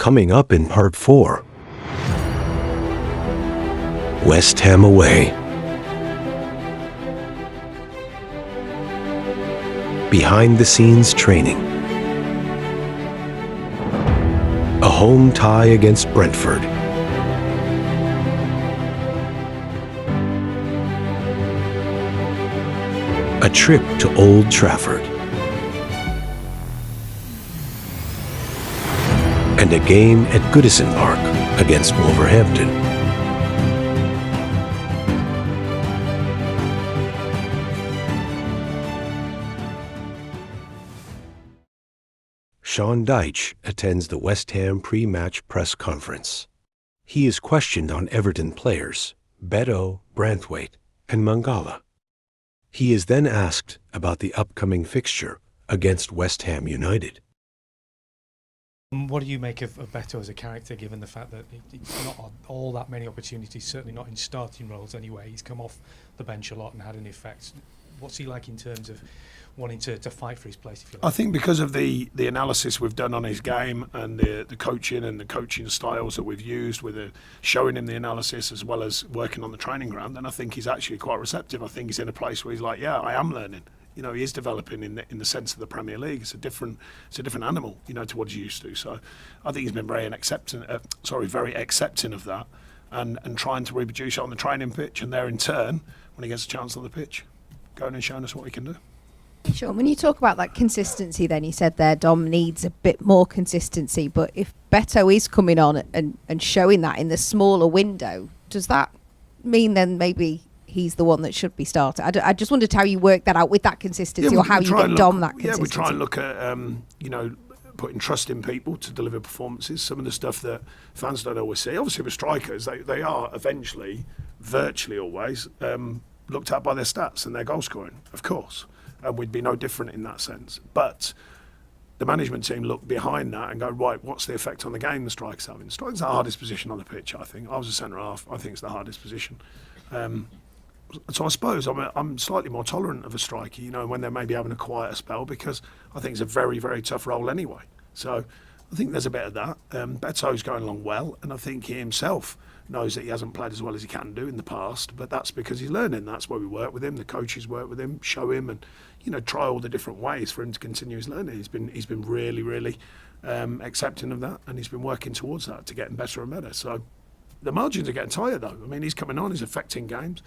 Coming up in part 4. West Ham away. Behind the scenes training. A home tie against Brentford. A trip to Old Trafford. And a game at Goodison Park against Wolverhampton. Sean Dyche attends the West Ham pre-match press conference. He is questioned on Everton players, Beto, Branthwaite, and Mangala. He is then asked about the upcoming fixture against West Ham United. What do you make of Beto as a character, given the fact that he's not on all that many opportunities, certainly not in starting roles anyway? He's come off the bench a lot and had an effect. What's he like in terms of wanting to fight for his place, if you like? I think because of the analysis we've done on his game and the coaching and the coaching styles that we've used with showing him the analysis as well as working on the training ground, then I think he's actually quite receptive. I think he's in a place where he's like, yeah, I am learning. You know, he is developing in the sense of the Premier League. It's a different animal, you know, to what he's used to. So I think he's been very accepting of that and trying to reproduce it on the training pitch, and there in turn, when he gets a chance on the pitch, going and showing us what he can do. Sure. When you talk about that consistency, then you said there Dom needs a bit more consistency, but if Beto is coming on and showing that in the smaller window, does that mean then maybe he's the one that should be started? I just wondered how you work that out with that consistency, or how you get Dom that consistency. Yeah, we try and look at putting trust in people to deliver performances. Some of the stuff that fans don't always see. Obviously with strikers, they are eventually, virtually always, looked at by their stats and their goal scoring, of course. And we'd be no different in that sense. But the management team look behind that and go, right, what's the effect on the game the strikers having? The strikers are the hardest position on the pitch, I think. I was a centre half. I think it's the hardest position. So I suppose I'm slightly more tolerant of a striker, you know, when they're maybe having a quieter spell, because I think it's a very, very tough role anyway. So I think there's a bit of that. Beto's going along well, and I think he himself knows that he hasn't played as well as he can do in the past, but that's because he's learning. That's why we work with him. The coaches work with him, show him, and try all the different ways for him to continue his learning. He's been really, really accepting of that, and he's been working towards that to getting better and better. So the margins are getting tighter, though. I mean, he's coming on, he's affecting games.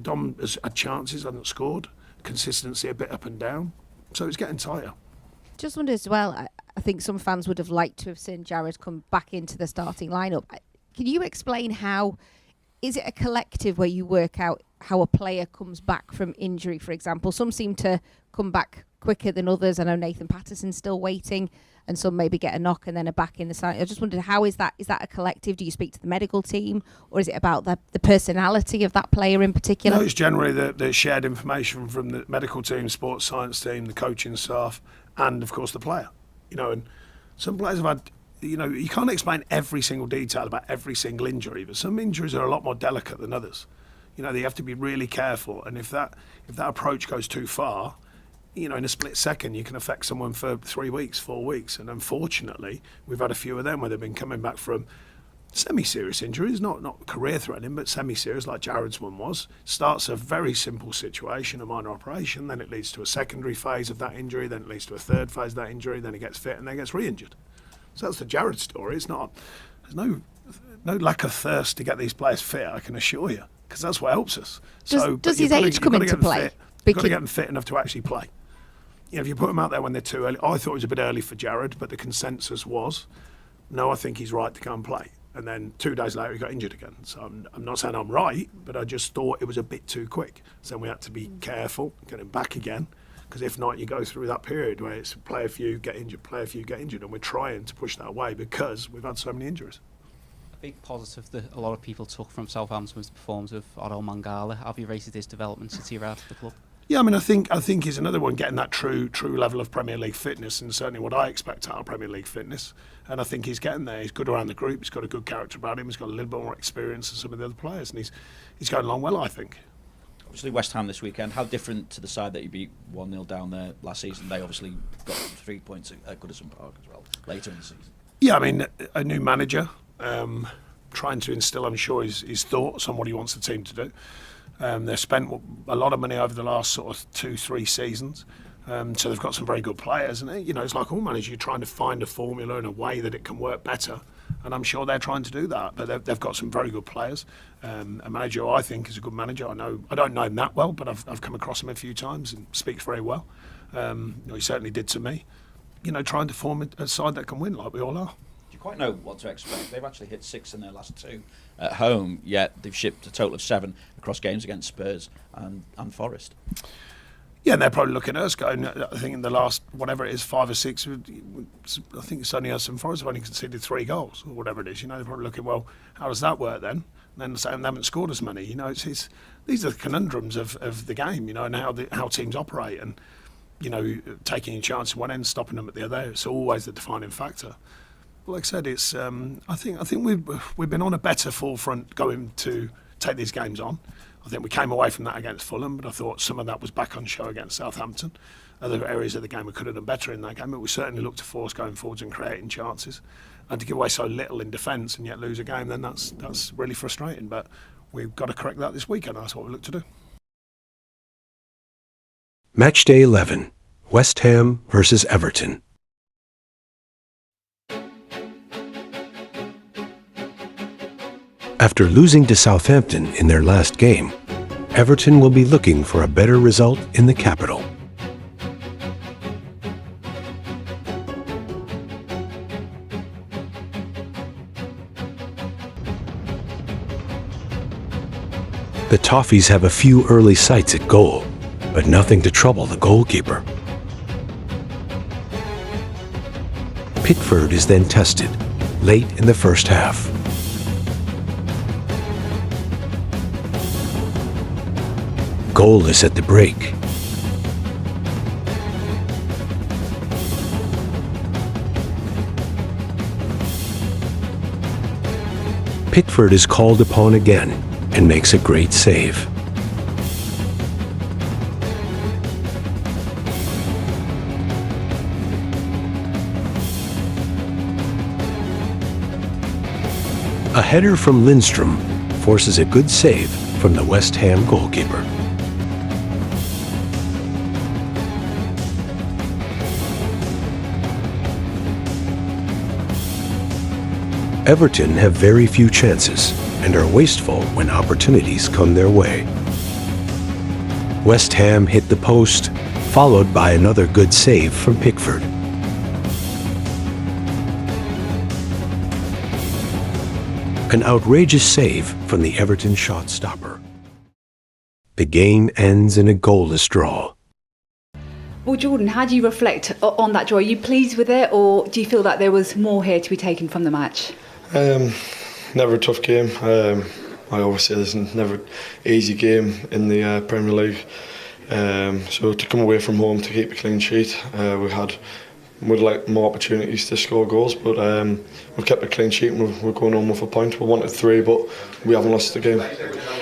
Dom has had chances, hasn't scored. Consistency a bit up and down, so it's getting tighter. Just wondered as well, I think some fans would have liked to have seen Jared come back into the starting lineup. Can you explain how, is it a collective where you work out how a player comes back from injury, for example? Some seem to come back quicker than others. I know Nathan Patterson's still waiting, and some maybe get a knock and then are back in the side. I just wondered, how is that? Is that a collective? Do you speak to the medical team, or is it about the personality of that player in particular? No, it's generally the shared information from the medical team, sports science team, the coaching staff, and of course the player. And some players have had, you can't explain every single detail about every single injury, but some injuries are a lot more delicate than others. They have to be really careful, and if that approach goes too far, in a split second, you can affect someone for 3 weeks, 4 weeks. And unfortunately, we've had a few of them where they've been coming back from semi-serious injuries, not career-threatening, but semi-serious, like Jared's one was. Starts a very simple situation, a minor operation, then it leads to a secondary phase of that injury, then it leads to a third phase of that injury, then he gets fit and then gets re-injured. So that's the Jared story. There's no lack of thirst to get these players fit, I can assure you, because that's what helps us. Does his age come into play? You've got to get them fit enough to actually play. If you put them out there when they're too early, I thought it was a bit early for Jared, but the consensus was, no, I think he's right to go and play. And then 2 days later, he got injured again. So I'm not saying I'm right, but I just thought it was a bit too quick. So we had to be careful, get him back again, because if not, you go through that period where it's play a few, get injured, play a few, get injured, and we're trying to push that away because we've had so many injuries. A big positive that a lot of people took from Southampton was the performance of Otto Mangala. Have you rated his development since he arrived at the club? Yeah, I mean, I think he's another one getting that true level of Premier League fitness, and certainly what I expect out of Premier League fitness. And I think he's getting there. He's good around the group. He's got a good character about him. He's got a little bit more experience than some of the other players, and he's going along well, I think. Obviously, West Ham this weekend. How different to the side that you beat 1-0 down there last season? They obviously got 3 points at Goodison Park as well later in the season. Yeah, I mean, a new manager, trying to instill, I'm sure, his thoughts on what he wants the team to do. They've spent a lot of money over the last sort of 2-3 seasons. So they've got some very good players, and you know, it's like all managers, you're trying to find a formula and a way that it can work better, and I'm sure they're trying to do that. But they've got some very good players. A manager who I think is a good manager. I don't know him that well, but I've come across him a few times and speaks very well. You know, he certainly did to me. You know, trying to form a side that can win like we all are. Do you quite know what to expect? They've actually hit 6 in their last 2 at home, yet they've shipped a total of 7 across games against Spurs and Forest. Yeah, and they're probably looking at us going, I think in the last, whatever it is, 5 or 6, I think it's only us and Forest have only conceded 3 goals, or whatever it is. You know, they're probably looking, well, how does that work then? And then they haven't scored as many. You know, it's these are the conundrums of the game, you know, and how teams operate. And, you know, taking a chance at one end, stopping them at the other, it's always the defining factor. But like I said, it's I think we've been on a better forefront going to take these games on. I think we came away from that against Fulham, but I thought some of that was back on show against Southampton. Other areas of the game we could have done better in that game, but we certainly looked to force going forwards and creating chances. And to give away so little in defence and yet lose a game, then that's really frustrating. But we've got to correct that this weekend. That's what we look to do. Match day 11, West Ham versus Everton. After losing to Southampton in their last game, Everton will be looking for a better result in the capital. The Toffees have a few early sights at goal, but nothing to trouble the goalkeeper. Pickford is then tested late in the first half. Goalless at the break. Pickford is called upon again and makes a great save. A header from Lindstrom forces a good save from the West Ham goalkeeper. Everton have very few chances and are wasteful when opportunities come their way. West Ham hit the post, followed by another good save from Pickford. An outrageous save from the Everton shot stopper. The game ends in a goalless draw. Well, Jordan, how do you reflect on that draw? Are you pleased with it, or do you feel that there was more here to be taken from the match? Never a tough game. I always say this is never an easy game in the Premier League. So to come away from home to keep a clean sheet, we'd like more opportunities to score goals, but we've kept a clean sheet and we're going on with a point. We wanted 3, but we haven't lost the game.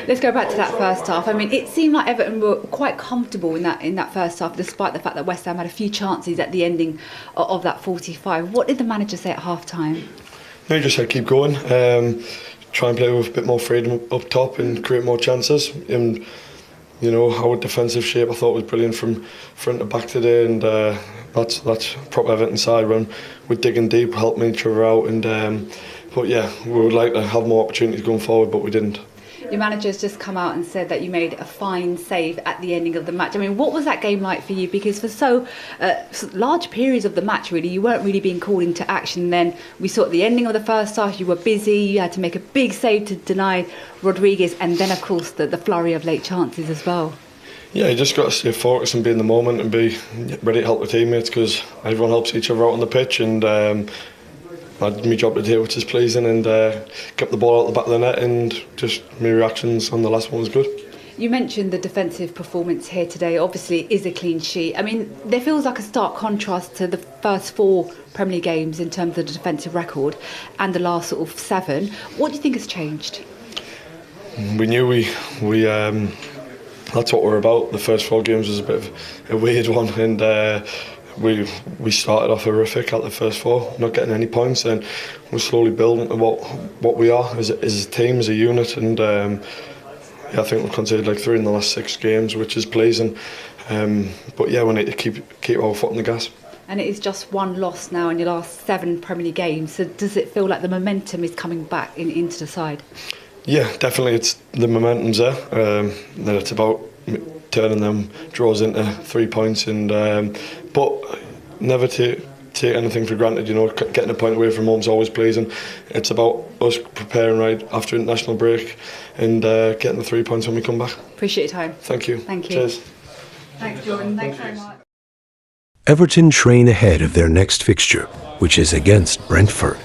Let's go back to that first half. I mean, it seemed like Everton were quite comfortable in that first half, despite the fact that West Ham had a few chances at the ending of that 45. What did the manager say at half-time? No, he just said keep going, try and play with a bit more freedom up top and create more chances. And you know, our defensive shape I thought was brilliant from front to back today, and that's proper Everton side when we're digging deep, helping each other out. And but yeah, we would like to have more opportunities going forward, but we didn't. Your manager's just come out and said that you made a fine save at the ending of the match. I mean, what was that game like for you? Because for so large periods of the match, really, you weren't really being called into action. Then we saw at the ending of the first half, you were busy. You had to make a big save to deny Rodriguez, and then, of course, the flurry of late chances as well. Yeah, you just got to stay focused and be in the moment and be ready to help the teammates, because everyone helps each other out on the pitch. And I did my job today, which is pleasing, and kept the ball out the back of the net, and just my reactions on the last one was good. You mentioned the defensive performance here today. Obviously, it is a clean sheet. I mean, there feels like a stark contrast to the first 4 Premier League games in terms of the defensive record and the last sort of 7. What do you think has changed? We knew we that's what we're about. The first 4 games was a bit of a weird one, and we started off horrific at the first 4, not getting any points, and we're slowly building to what we are as a team, as a unit, and I think we've conceded like 3 in the last 6 games, which is pleasing. But yeah, we need to keep our foot on the gas. And it is just 1 loss now in your last 7 Premier League games. So does it feel like the momentum is coming back into the side? Yeah, definitely. The momentum's there. Then it's about turning them draws into 3 points, and but never take anything for granted. You know, getting a point away from home is always pleasing. It's about us preparing right after international break and getting the 3 points when we come back. Appreciate your time. Thank you. Thank you. Cheers. Thanks, Jordan. Thanks very much. Everton train ahead of their next fixture, which is against Brentford.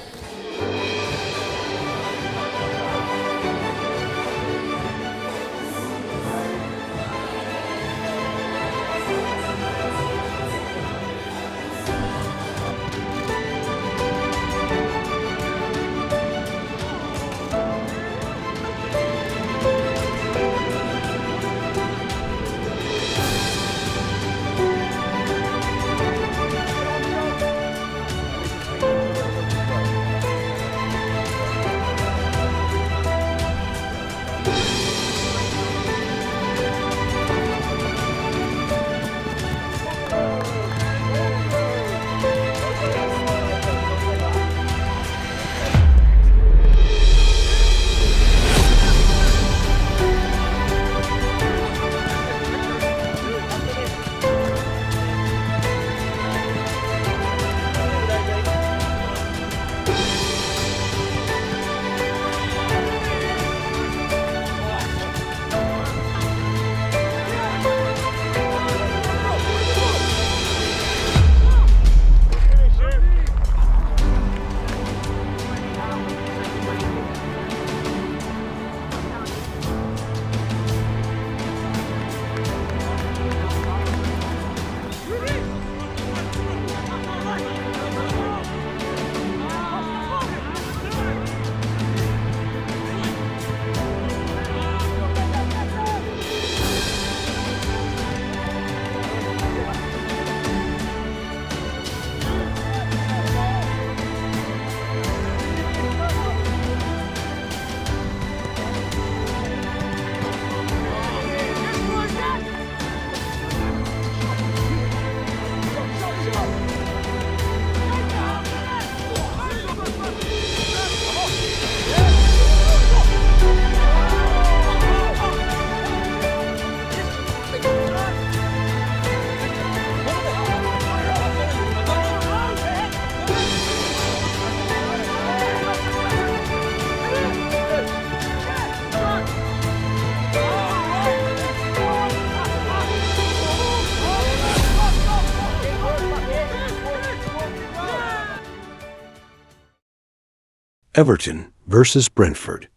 Everton versus Brentford.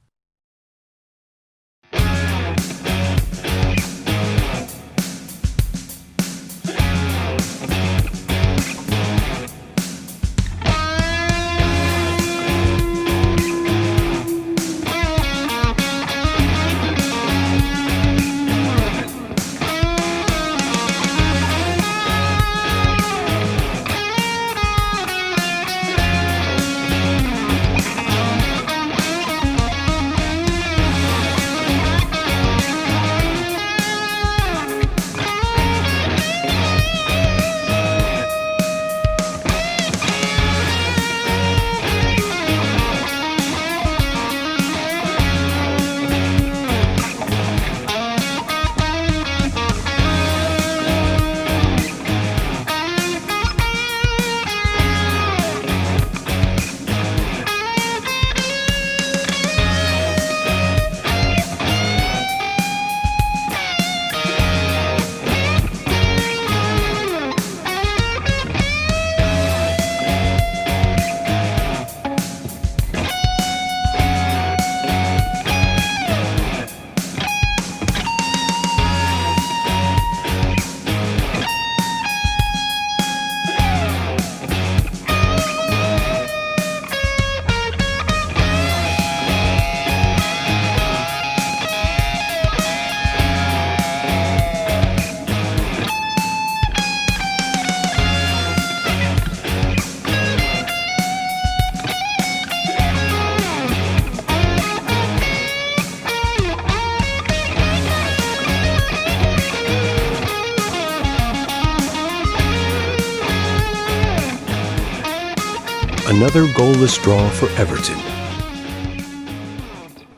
Another goalless draw for Everton.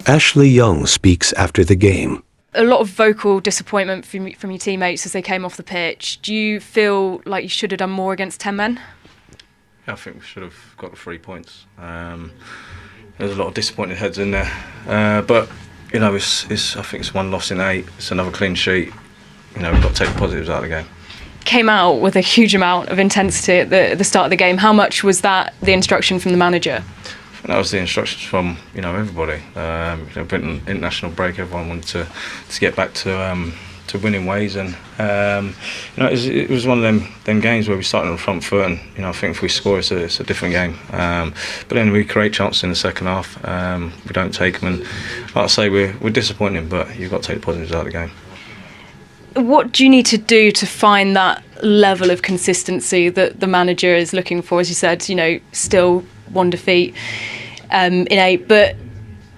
Ashley Young speaks after the game. A lot of vocal disappointment from your teammates as they came off the pitch. Do you feel like you should have done more against 10 men? Yeah, I think we should have got the 3 points. There's a lot of disappointed heads in there, but you know, it's I think it's 1 loss in 8. It's another clean sheet. You know, we've got to take the positives out of the game. Came out with a huge amount of intensity at the start of the game. How much was that the instruction from the manager? I think that was the instructions from everybody. Britain international break, everyone wanted to get back to winning ways, and it was one of them games where we started on the front foot, and I think if we score, it's a different game. But then we create chances in the second half. We don't take them, and like I say, we're disappointing, but you've got to take the positives out of the game. What do you need to do to find that level of consistency that the manager is looking for? As you said, still 1 defeat in 8, but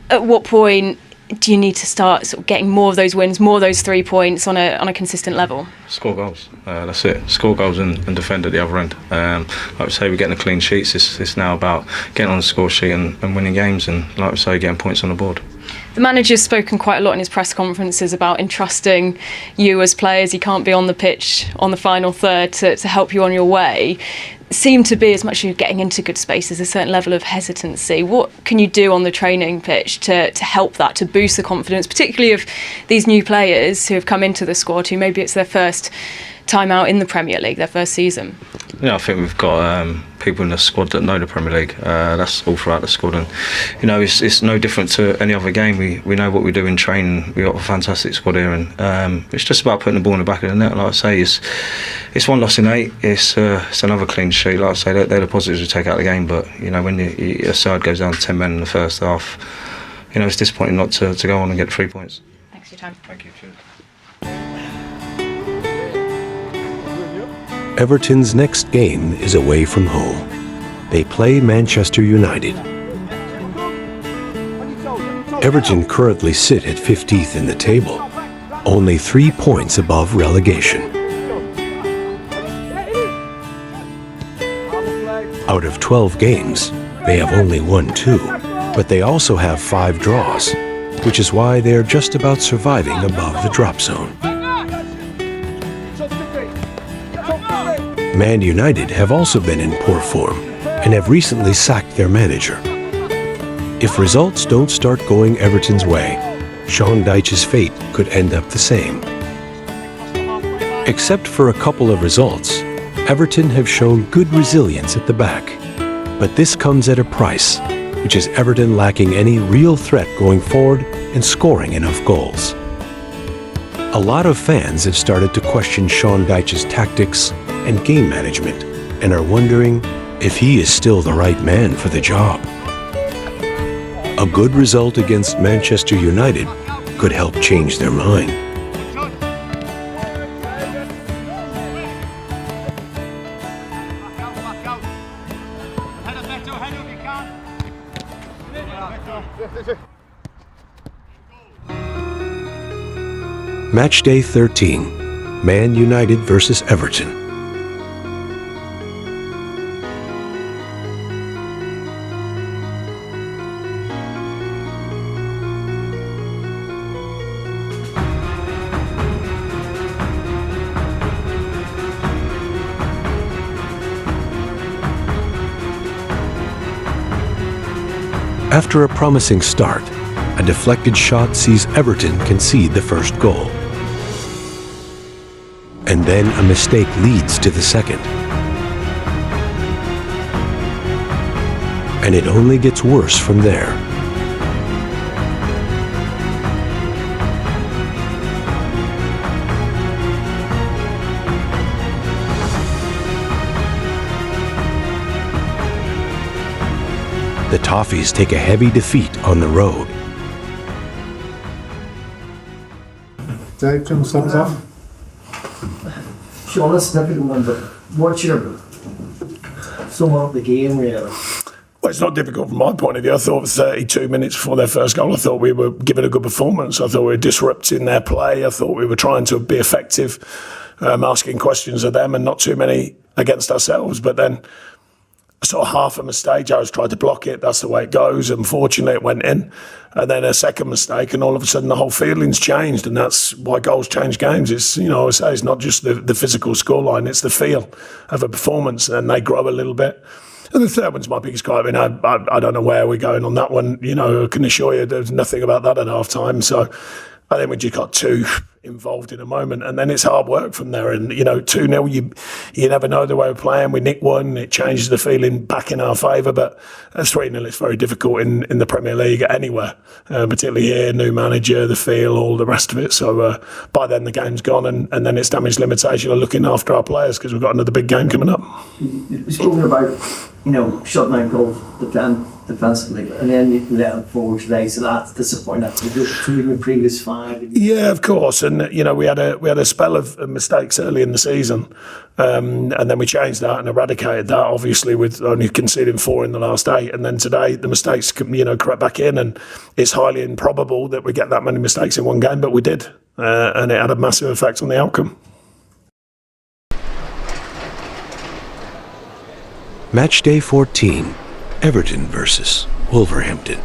at what point do you need to start sort of getting more of those wins, more of those 3 points on a consistent level? Score goals. That's it. Score goals and defend at the other end. Like we say, we're getting the clean sheets. It's now about getting on the score sheet and winning games, and like we say, getting points on the board. The manager's spoken quite a lot in his press conferences about entrusting you as players. You can't be on the pitch on the final third to help you on your way. Seem to be, as much as you're getting into good spaces, a certain level of hesitancy. What can you do on the training pitch to help that, to boost the confidence, particularly of these new players who have come into the squad, who maybe it's their first time out in the Premier League, their first season? Yeah, I think we've got people in the squad that know the Premier League. That's all throughout the squad, and it's no different to any other game. We know what we do in training. We've got a fantastic squad here, and it's just about putting the ball in the back of the net. Like I say, it's 1 loss in 8. It's another clean sheet. Like I say, they're the positives we take out of the game. But when your side goes down to 10 men in the first half, it's disappointing not to go on and get 3 points. Thanks for your time. Thank you. Cheers. Everton's next game is away from home. They play Manchester United. Everton currently sit at 15th in the table, only 3 points above relegation. Out of 12 games, they have only won 2, but they also have 5 draws, which is why they are just about surviving above the drop zone. Man United have also been in poor form and have recently sacked their manager. If results don't start going Everton's way, Sean Dyche's fate could end up the same. Except for a couple of results, Everton have shown good resilience at the back. But this comes at a price, which is Everton lacking any real threat going forward and scoring enough goals. A lot of fans have started to question Sean Dyche's tactics and game management, and are wondering if he is still the right man for the job. A good result against Manchester United could help change their mind. Match day 13, Man United versus Everton. After a promising start, a deflected shot sees Everton concede the first goal. And then a mistake leads to the second. And it only gets worse from there. The Toffees take a heavy defeat on the road. Dave, can thumbs up? Sean, that's a difficult one, but what's your sum up the game, really? Well, it's not difficult from my point of view. I thought 32 minutes before their first goal, I thought we were giving a good performance. I thought we were disrupting their play. I thought we were trying to be effective, asking questions of them and not too many against ourselves. But then I saw half a mistake. I was trying to block it. That's the way it goes. Unfortunately, it went in. And then a second mistake, and all of a sudden the whole feeling's changed. And that's why goals change games. It's, you know, I say it's not just the physical scoreline, it's the feel of a performance. And they grow a little bit. And the third one's my biggest gripe. I mean, I don't know where we're going on that one. You know, I can assure you there's nothing about that at half time. So I think we just got too involved in a moment, and then it's hard work from there. And, you know, 2-0, you never know the way we're playing. We nick one, it changes the feeling back in our favour. But at 3-0, it's very difficult in the Premier League anywhere, particularly here, new manager, the feel, all the rest of it. So by then the game's gone, and then it's damage limitation of looking after our players because we've got another big game coming up. We've spoken about, you know, shutting out goals defensively, and then you let them forward today, so that's disappointing. That's from the previous 5. Yeah, of course, and you know we had a spell of mistakes early in the season, and then we changed that and eradicated that. Obviously, with only conceding 4 in the last 8, and then today the mistakes crept back in, and it's highly improbable that we get that many mistakes in one game, but we did, and it had a massive effect on the outcome. Match day 14, Everton versus Wolverhampton.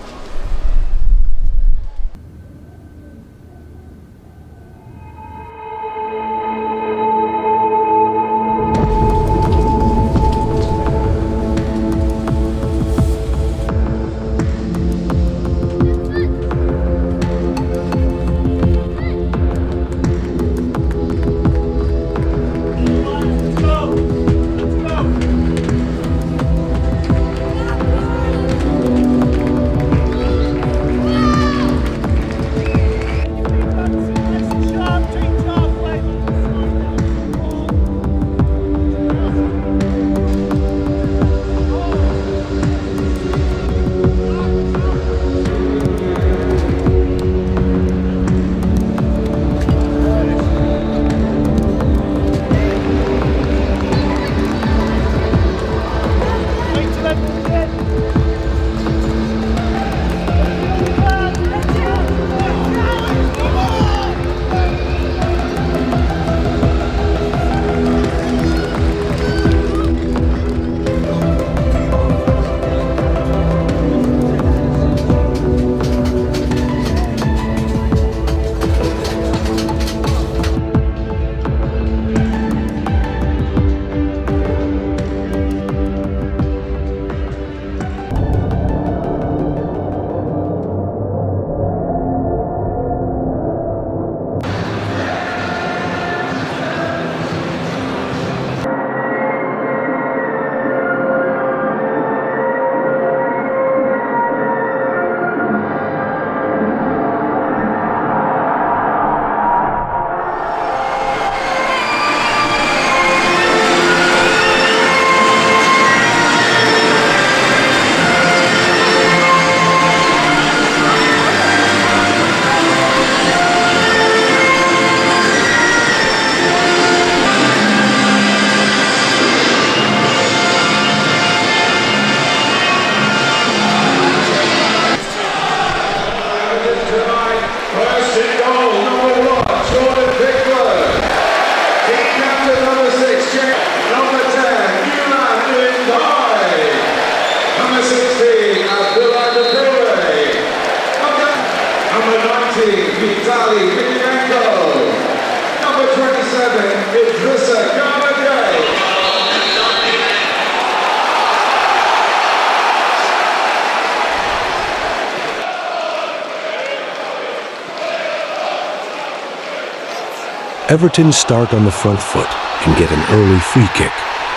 Everton start on the front foot and get an early free kick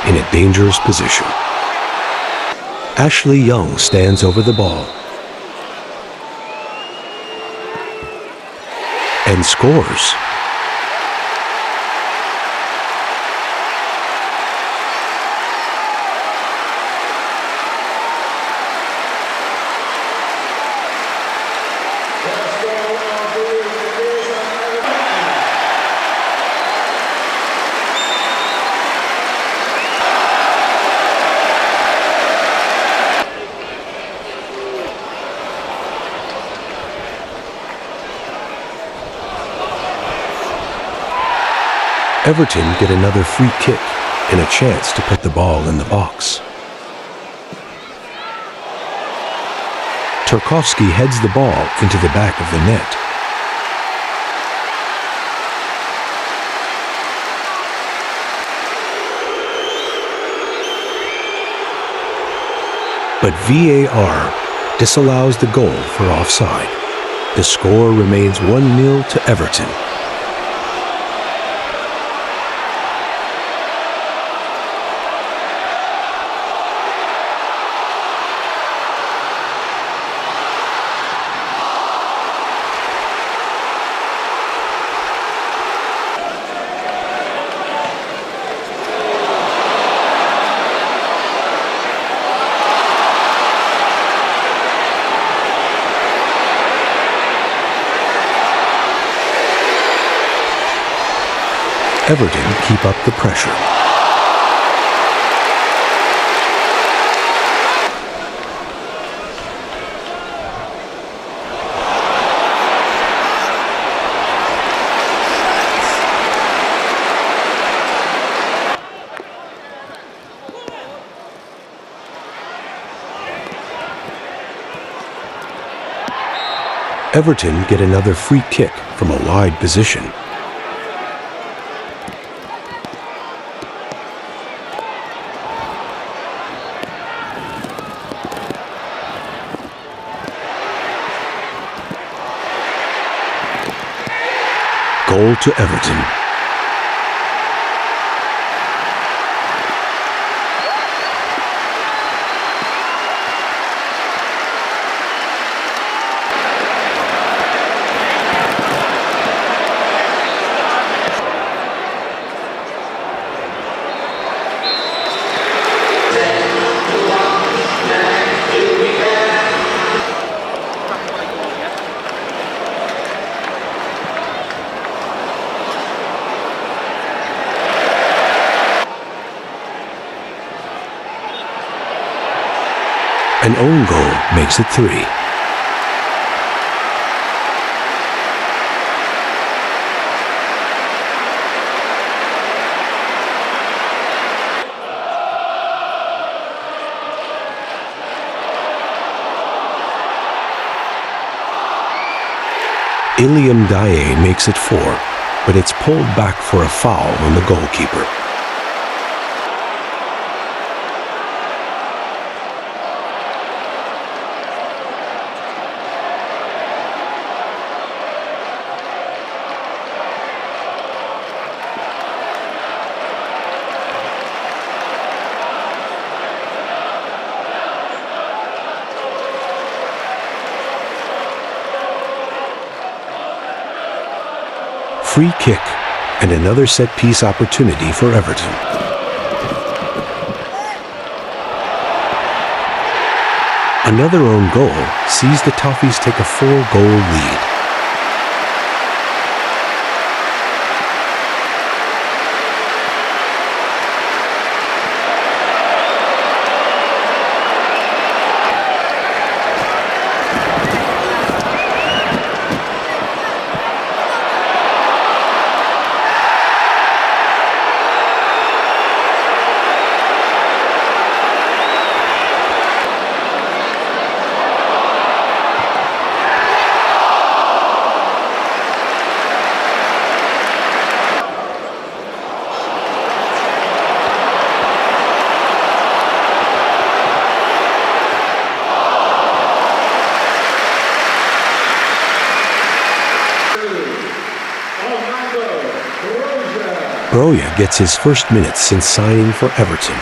in a dangerous position. Ashley Young stands over the ball and scores. Everton get another free kick and a chance to put the ball in the box. Tarkovsky heads the ball into the back of the net. But VAR disallows the goal for offside. The score remains 1-0 to Everton. Everton keep up the pressure. Everton get another free kick from a wide position. Goal to Everton. An own goal makes it 3. Iliam Daye makes it 4, but it's pulled back for a foul on the goalkeeper. Free kick and another set-piece opportunity for Everton. Another own goal sees the Toffees take a 4-goal lead. Broja gets his first minutes since signing for Everton.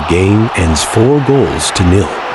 game ends 4 goals to 0.